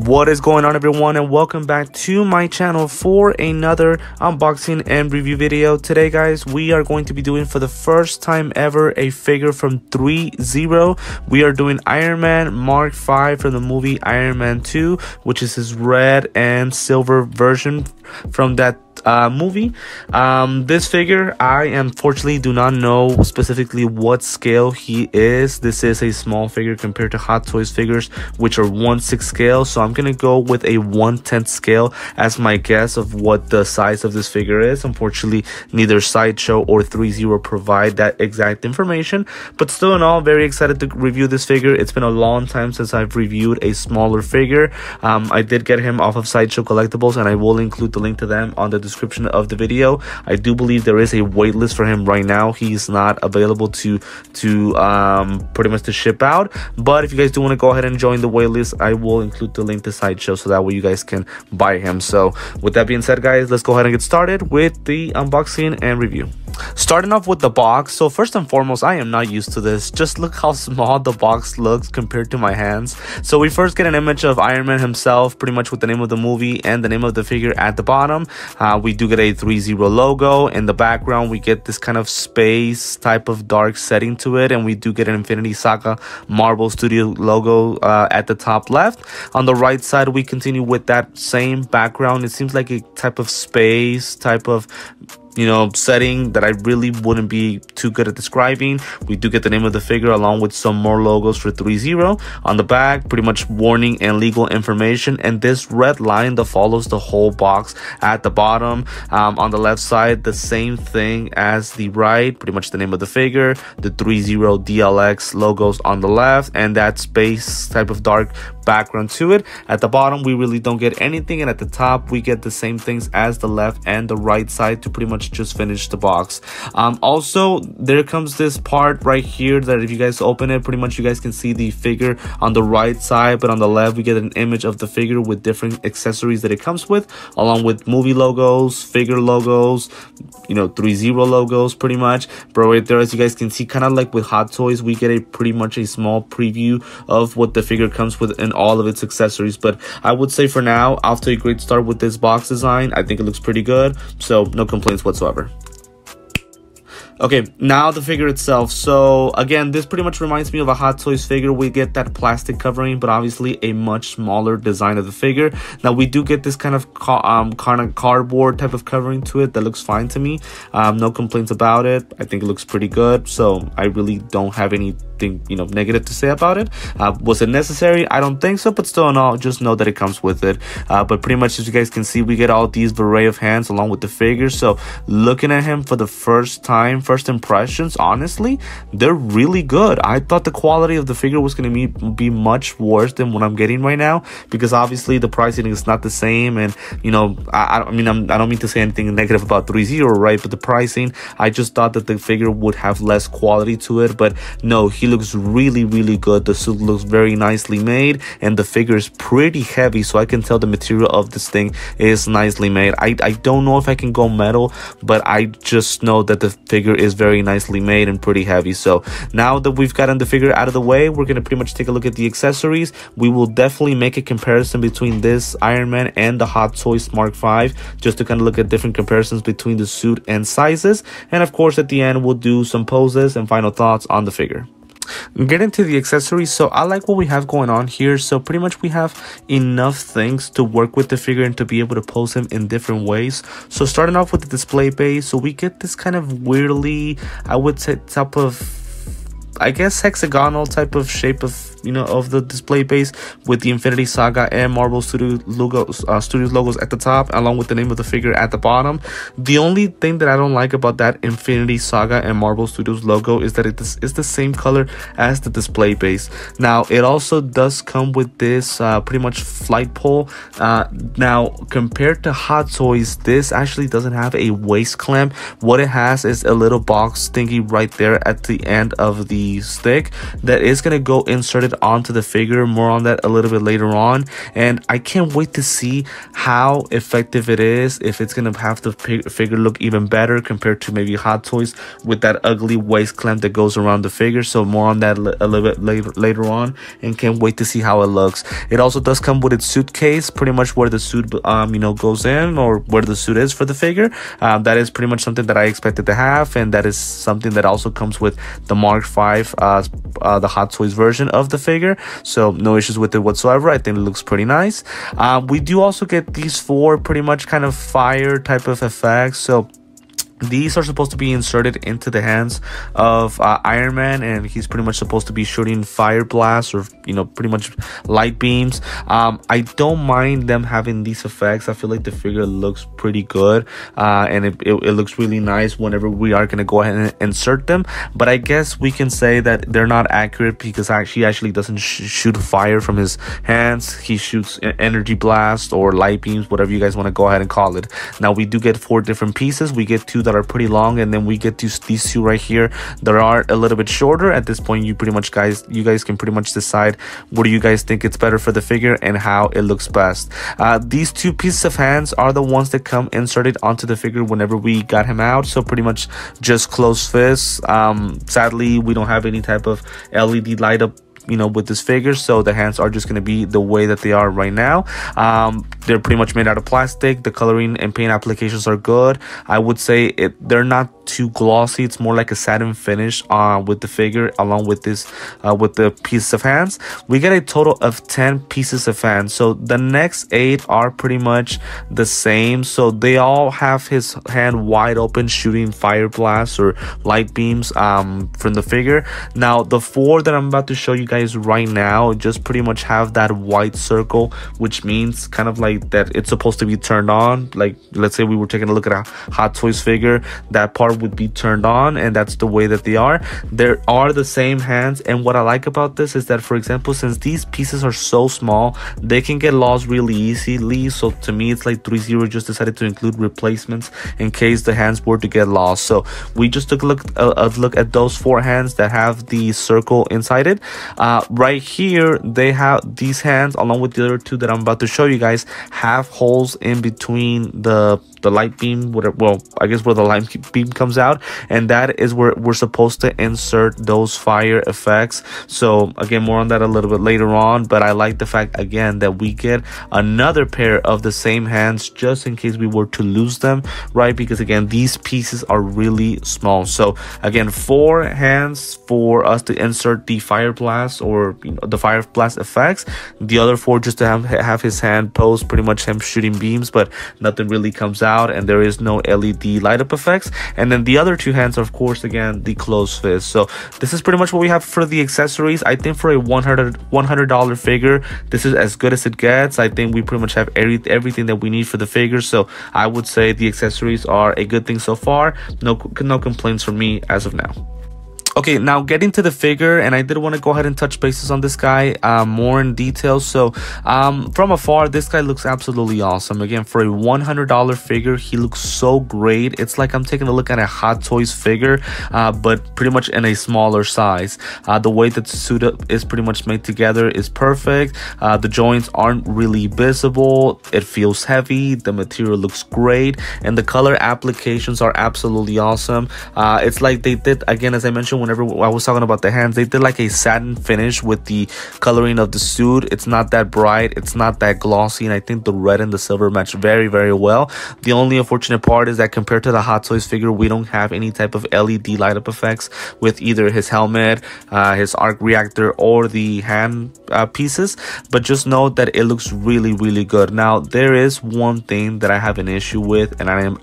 What is going on, everyone, and welcome back to my channel for another unboxing and review video. Today, guys, we are going to be doing for the first time ever a figure from Threezero. We are doing Iron Man Mark V from the movie Iron Man 2, which is his red and silver version from that movie. This figure, I unfortunately do not know specifically what scale he is. This is a small figure compared to Hot Toys figures, which are 1/6 scale, so I'm gonna go with a 1/10 scale as my guess of what the size of this figure is. Unfortunately, neither Sideshow or Threezero provide that exact information, but still in all, very excited to review this figure. It's been a long time since I've reviewed a smaller figure. I did get him off of Sideshow Collectibles, and I will include the link to them on the description of the video. I do believe there is a wait list for him right now. He's not available to pretty much to ship out, but if you guys do want to go ahead and join the wait list, I will include the link to Sideshow so that way you guys can buy him. So with that being said, guys, let's go ahead and get started with the unboxing and review. Starting off with the box. So first and foremost, I am not used to this. Just look how small the box looks compared to my hands. So we first get an image of Iron Man himself, pretty much with the name of the movie and the name of the figure at the bottom. We do get a Threezero logo. In the background, we get this kind of space type of dark setting to it, and we do get an Infinity Saga Marvel Studio logo at the top left. On the right side, we continue with that same background. It seems like a type of space type of setting that I really wouldn't be too good at describing. We do get the name of the figure along with some more logos for Threezero. On the back, pretty much warning and legal information, and this red line that follows the whole box at the bottom. On the left side, the same thing as the right, pretty much the name of the figure, the Threezero DLX logos on the left, and that space type of dark background to it. At the bottom, we really don't get anything, and at the top, we get the same things as the left and the right side to pretty much just finish the box. Also, there comes this part right here that if you guys open it, pretty much you guys can see the figure on the right side, but on the left we get an image of the figure with different accessories that it comes with, along with movie logos, figure logos, Threezero logos pretty much. But right there, as you guys can see, kind of like with Hot Toys, we get a pretty much a small preview of what the figure comes with and all of its accessories. But I would say for now, off to a great start with this box design. I think it looks pretty good, so no complaints whatsoever. Okay, now the figure itself. So again, this pretty much reminds me of a Hot Toys figure. We get that plastic covering, but obviously a much smaller design of the figure. Now we do get this kind of cardboard type of covering to it that looks fine to me. No complaints about it. I think it looks pretty good, so I really don't have anything negative to say about it. Was it necessary? I don't think so, but still in all, just know that it comes with it. But pretty much, as you guys can see, we get all these array of hands along with the figure. So looking at him for the first time, first impressions, honestly, they're really good. I thought the quality of the figure was going to be much worse than what I'm getting right now, because obviously the pricing is not the same, and I don't mean to say anything negative about Threezero, right? But the pricing, I just thought that the figure would have less quality to it, but no, he looks really good. The suit looks very nicely made, and the figure is pretty heavy, so I can tell the material of this thing is nicely made. I don't know if I can go metal, but I just know that the figure is very nicely made and pretty heavy. So now that we've gotten the figure out of the way, we're gonna pretty much take a look at the accessories. We will definitely make a comparison between this Iron Man and the Hot Toys Mark V, just to kind of look at different comparisons between the suit and sizes. And of course, at the end, we'll do some poses and final thoughts on the figure. Get into the accessories. So I like what we have going on here. So pretty much we have enough things to work with the figure and to be able to pose him in different ways. So starting off with the display base, so we get this kind of weirdly, I would say, type of, I guess, hexagonal type of shape of of the display base with the Infinity Saga and Marvel Studios logos at the top, along with the name of the figure at the bottom. The only thing that I don't like about that Infinity Saga and Marvel Studios logo is that it is the same color as the display base. Now it also does come with this pretty much flight pole. Now compared to Hot Toys, this actually doesn't have a waist clamp. What it has is a little box thingy right there at the end of the stick that is going to go inserted inserted onto the figure. More on that a little bit later on, and I can't wait to see how effective it is, if it's gonna have the figure look even better compared to maybe Hot Toys with that ugly waist clamp that goes around the figure. So more on that a little bit later on, and can't wait to see how it looks. It also does come with its suitcase, pretty much where the suit you know, goes in, or where the suit is for the figure. That is pretty much something that I expected to have, and that is something that also comes with the Mark V, the Hot Toys version of the figure. So no issues with it whatsoever. I think it looks pretty nice. We do also get these 4 pretty much kind of fire type of effects. So these are supposed to be inserted into the hands of Iron Man, and he's pretty much supposed to be shooting fire blasts, or, you know, pretty much light beams. I don't mind them having these effects. I feel like the figure looks pretty good, and it looks really nice whenever we are going to go ahead and insert them. But I guess we can say that they're not accurate, because he actually doesn't shoot fire from his hands. He shoots energy blast or light beams, whatever you guys want to go ahead and call it. Now we do get 4 different pieces. We get 2 that are pretty long, and then we get these 2 right here that are a little bit shorter. At this point, you guys can pretty much decide what do you guys think it's better for the figure and how it looks best. These 2 pieces of hands are the ones that come inserted onto the figure whenever we got him out, so pretty much just closed fists. Sadly, we don't have any type of LED light up, you know, with this figure, so the hands are just going to be the way that they are right now. They're pretty much made out of plastic. The coloring and paint applications are good. I would say they're not too glossy. It's more like a satin finish with the figure, along with this with the pieces of hands. We get a total of 10 pieces of hands, so the next 8 are pretty much the same. So they all have his hand wide open, shooting fire blasts or light beams from the figure. Now the 4 that I'm about to show you guys right now just pretty much have that white circle, which means kind of like that it's supposed to be turned on. Like, let's say we were taking a look at a Hot Toys figure, that part would be turned on, and that's the way that they are. There are the same hands, and what I like about this is that, for example, since these pieces are so small, they can get lost really easily. So to me, it's like Threezero just decided to include replacements in case the hands were to get lost. So we just took a look at those 4 hands that have the circle inside it. Right here, they have these hands, along with the other 2 that I'm about to show you guys, have holes in between the light beam, well, I guess where the light beam comes out, and that is where we're supposed to insert those fire effects. So again, more on that a little bit later on, but I like the fact again that we get another pair of the same hands just in case we were to lose them, right? Because again, these pieces are really small. So again, 4 hands for us to insert the fire blast, or, you know, the fire blast effects. The other 4 just to have his hand pose, pretty much him shooting beams, but nothing really comes out, and there is no LED light up effects. And then the other 2 hands are, of course, again, the closed fist. So this is pretty much what we have for the accessories. I think for a $100 figure, this is as good as it gets. I think we pretty much have everything that we need for the figure. So I would say the accessories are a good thing so far. No complaints from me as of now. Okay, now getting to the figure, and I did want to go ahead and touch bases on this guy more in detail. So from afar, this guy looks absolutely awesome. Again, for a $100 figure, he looks so great. It's like I'm taking a look at a Hot Toys figure, but pretty much in a smaller size. The way that the suit is pretty much made together is perfect. The joints aren't really visible. It feels heavy. The material looks great, and the color applications are absolutely awesome. It's like they did, again, as I mentioned, whenever I was talking about the hands, they did like a satin finish with the coloring of the suit. It's not that bright, it's not that glossy, and I think the red and the silver match very, very well. The only unfortunate part is that compared to the Hot Toys figure, we don't have any type of LED light up effects with either his helmet, his arc reactor, or the hand pieces. But just note that it looks really, really good. Now there is one thing that I have an issue with, and I'm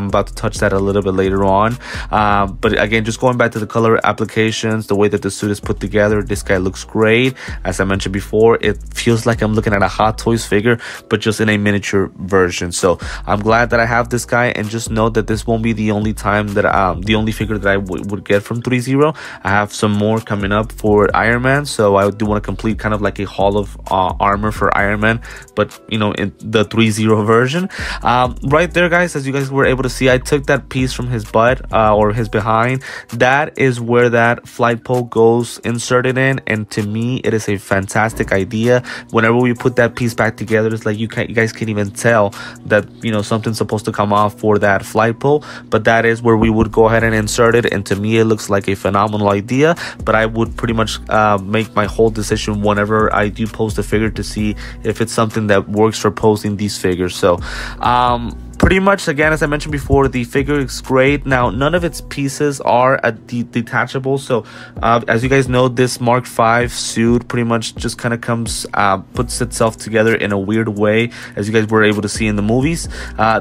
about to touch that a little bit later on. But again, just going back to the color applications, the way that the suit is put together, this guy looks great. As I mentioned before, it feels like I'm looking at a Hot Toys figure, but just in a miniature version. So I'm glad that I have this guy, and just know that this won't be the only time that the only figure that I would get from Threezero. I have some more coming up for Iron Man, so I do want to complete kind of like a haul of armor for Iron Man, but you know, in the Threezero version. Right there, guys, as you guys were able to see, I took that piece from his butt or his behind. That is where where that flight pole goes inserted in, and to me it is a fantastic idea. Whenever we put that piece back together, it's like you guys can't even tell that, you know, something's supposed to come off for that flight pole, but that is where we would go ahead and insert it. And to me it looks like a phenomenal idea, but I would pretty much make my whole decision whenever I do post a figure to see if it's something that works for posting these figures. So pretty much, again, as I mentioned before, the figure is great. Now, none of its pieces are detachable. So, as you guys know, this Mark V suit pretty much just kind of comes, puts itself together in a weird way, as you guys were able to see in the movies.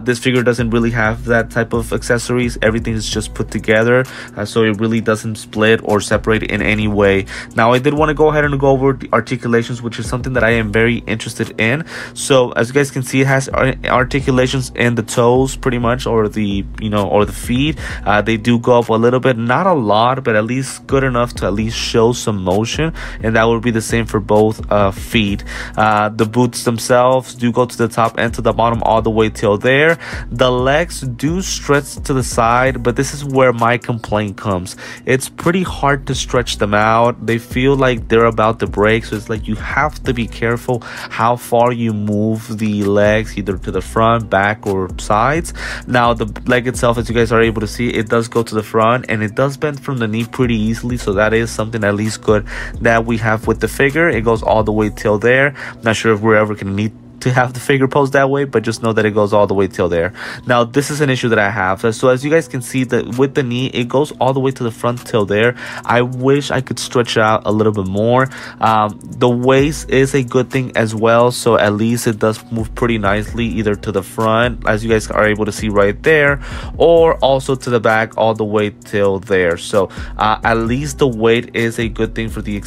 This figure doesn't really have that type of accessories. Everything is just put together, so it really doesn't split or separate in any way. Now, I did want to go ahead and go over the articulations, which is something that I am very interested in. So, as you guys can see, it has articulations in the toes pretty much, or the, you know, or the feet. They do go up a little bit, not a lot, but at least good enough to at least show some motion, and that would be the same for both feet. The boots themselves do go to the top and to the bottom all the way till there. The legs do stretch to the side, but this is where my complaint comes. It's pretty hard to stretch them out. They feel like they're about to break, so it's like you have to be careful how far you move the legs, either to the front, back, or sides. Now, the leg itself, as you guys are able to see, it does go to the front, and it does bend from the knee pretty easily, so that is something at least good that we have with the figure. It goes all the way till there. Not sure if we're ever gonna need to have the figure posed that way, but just know that it goes all the way till there. Now, this is an issue that I have. So as you guys can see, that with the knee, it goes all the way to the front till there. I wish I could stretch out a little bit more. The waist is a good thing as well, so at least it does move pretty nicely, either to the front, as you guys are able to see right there, or also to the back all the way till there. So at least the weight is a good thing for the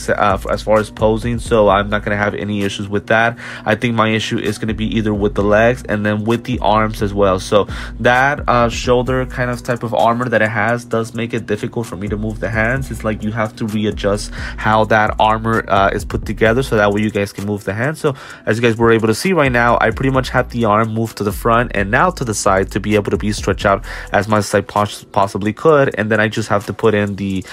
as far as posing, so I'm not going to have any issues with that. I think my issue is going to be either with the legs and then with the arms as well. So that shoulder kind of type of armor that it has does make it difficult for me to move the hands. It's like you have to readjust how that armor is put together, so that way you guys can move the hands. So as you guys were able to see right now, I pretty much have the arm moved to the front and now to the side to be able to be stretched out as much as I possibly could, and then I just have to put in the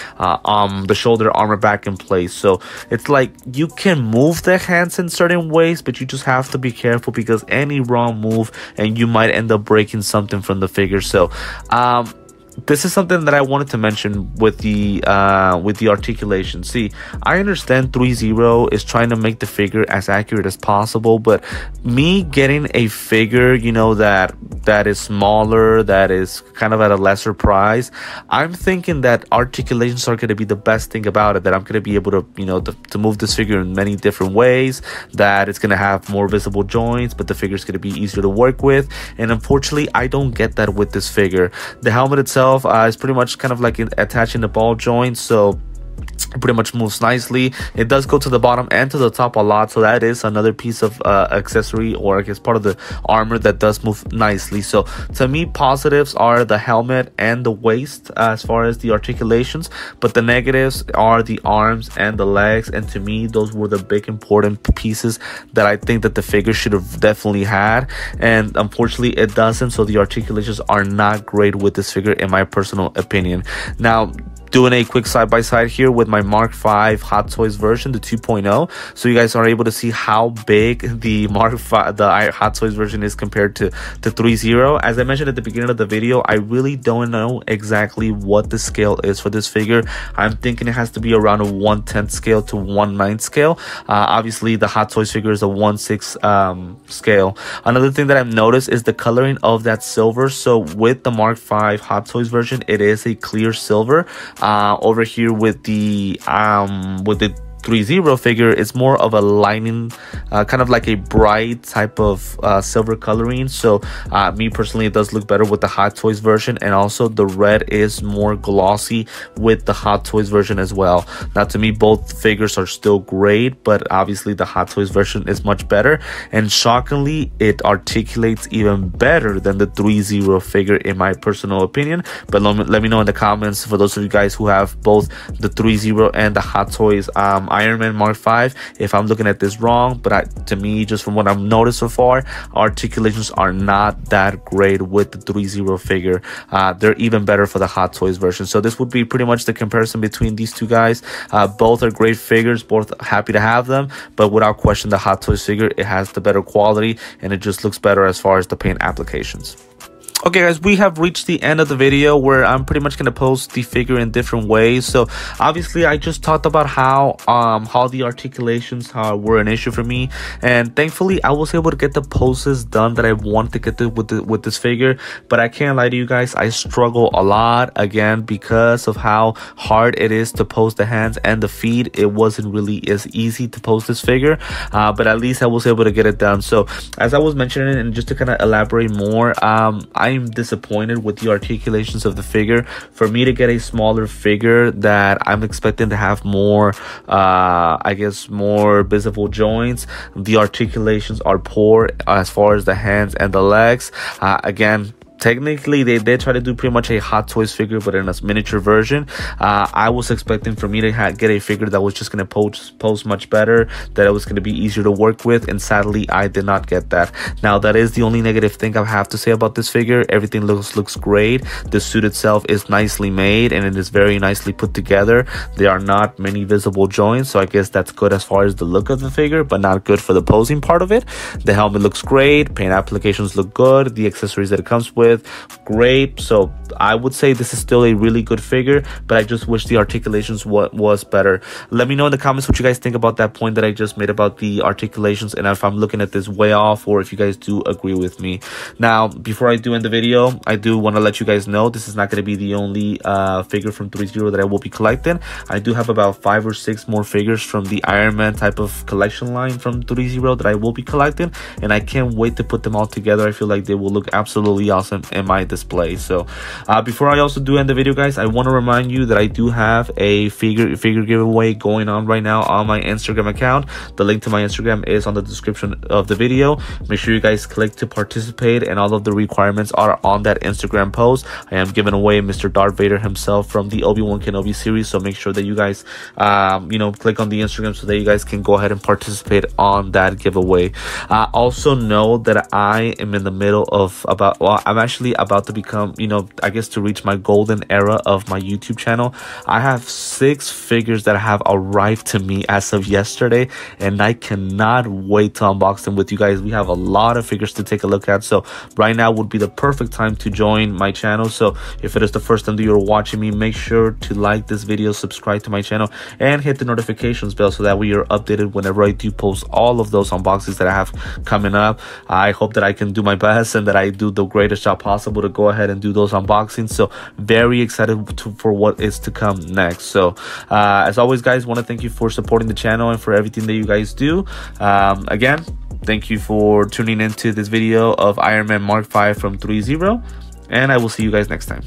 shoulder armor back in place. So it's like you can move the hands in certain ways, but you just have to be careful, because any wrong move and you might end up breaking something from the figure. So this is something that I wanted to mention with the articulation. See, I understand Threezero is trying to make the figure as accurate as possible, but me getting a figure, you know, that is smaller, that is kind of at a lesser price, I'm thinking that articulations are going to be the best thing about it, that I'm going to be able to, you know, to move this figure in many different ways, that it's going to have more visible joints, but the figure is going to be easier to work with. And unfortunately, I don't get that with this figure. The helmet itself is pretty much kind of like attaching the ball joint, so it pretty much moves nicely. It does go to the bottom and to the top a lot, so that is another piece of accessory, or I guess part of the armor, that does move nicely. So to me, positives are the helmet and the waist as far as the articulations, but the negatives are the arms and the legs, and to me those were the big important pieces that I think that the figure should have definitely had, and unfortunately it doesn't. So the articulations are not great with this figure, in my personal opinion. Now, doing a quick side-by-side here with my Mark V Hot Toys version, the 2.0, so you guys are able to see how big the Hot Toys version is compared to Threezero. As I mentioned at the beginning of the video, I really don't know exactly what the scale is for this figure. I'm thinking it has to be around a 1/10 scale to 1/9 scale. Obviously, the Hot Toys figure is a 1/6 scale. Another thing that I've noticed is the coloring of that silver. So with the Mark V Hot Toys version, it is a clear silver. Over here with the Threezero figure, it's more of a lining, kind of like a bright type of silver coloring. So me personally, it does look better with the Hot Toys version, and also the red is more glossy with the Hot Toys version as well. Now, to me, both figures are still great, but obviously the Hot Toys version is much better, and shockingly, it articulates even better than the Threezero figure, in my personal opinion. But let me know in the comments, for those of you guys who have both the Threezero and the Hot Toys. Iron Man Mark 5. If I'm looking at this wrong, but to me, just from what I've noticed so far, articulations are not that great with the Threezero figure. They're even better for the Hot Toys version. So this would be pretty much the comparison between these two guys. Both are great figures, both happy to have them, but without question, the Hot Toys figure, it has the better quality and it just looks better as far as the paint applications. Okay guys, we have reached the end of the video where I'm pretty much going to post the figure in different ways. So obviously I just talked about how the articulations were an issue for me, and thankfully I was able to get the poses done that I wanted to get with this figure. But I can't lie to you guys, I struggle a lot again because of how hard it is to pose the hands and the feet. It wasn't really as easy to pose this figure, but at least I was able to get it done. So as I was mentioning, and just to kind of elaborate more, I'm disappointed with the articulations of the figure. For me to get a smaller figure that I'm expecting to have more, I guess, more visible joints, the articulations are poor as far as the hands and the legs. Again, technically they did try to do pretty much a Hot Toys figure, but in a miniature version. I was expecting for me to get a figure that was just going to pose much better, that it was going to be easier to work with, and sadly I did not get that. Now that is the only negative thing I have to say about this figure. Everything looks great. The suit itself is nicely made and it is very nicely put together. There are not many visible joints, so I guess that's good as far as the look of the figure, but not good for the posing part of it. The helmet looks great, paint applications look good, the accessories that it comes with, great. So I would say this is still a really good figure, but I just wish the articulations was better. Let me know in the comments what you guys think about that point that I just made about the articulations, and if I'm looking at this way off, or if you guys do agree with me. Now, before I do end the video, I do want to let you guys know this is not going to be the only figure from Threezero that I will be collecting. I do have about 5 or 6 more figures from the Iron Man type of collection line from Threezero that I will be collecting, and I can't wait to put them all together. I feel like they will look absolutely awesome in my display. So before I also do end the video, guys, I want to remind you that I do have a figure giveaway going on right now on my Instagram account. The link to my Instagram is on the description of the video. Make sure you guys click to participate, and all of the requirements are on that Instagram post. I am giving away Mr. Darth Vader himself from the Obi-Wan Kenobi series, so make sure that you guys click on the Instagram so that you guys can go ahead and participate on that giveaway. Also know that I am in the middle of I'm actually about to become, I guess, to reach my golden era of my YouTube channel. I have 6 figures that have arrived to me as of yesterday, and I cannot wait to unbox them with you guys. We have a lot of figures to take a look at, so right now would be the perfect time to join my channel. So if it is the first time that you're watching me, make sure to like this video, subscribe to my channel, and hit the notifications bell so that way you're updated whenever I do post all of those unboxings that I have coming up. I hope that I can do my best and that I do the greatest job possible to go ahead and do those unboxings. So very excited for what is to come next. So as always, guys, want to thank you for supporting the channel and for everything that you guys do. Again, thank you for tuning into this video of Iron Man Mark 5 from Threezero, and I will see you guys next time.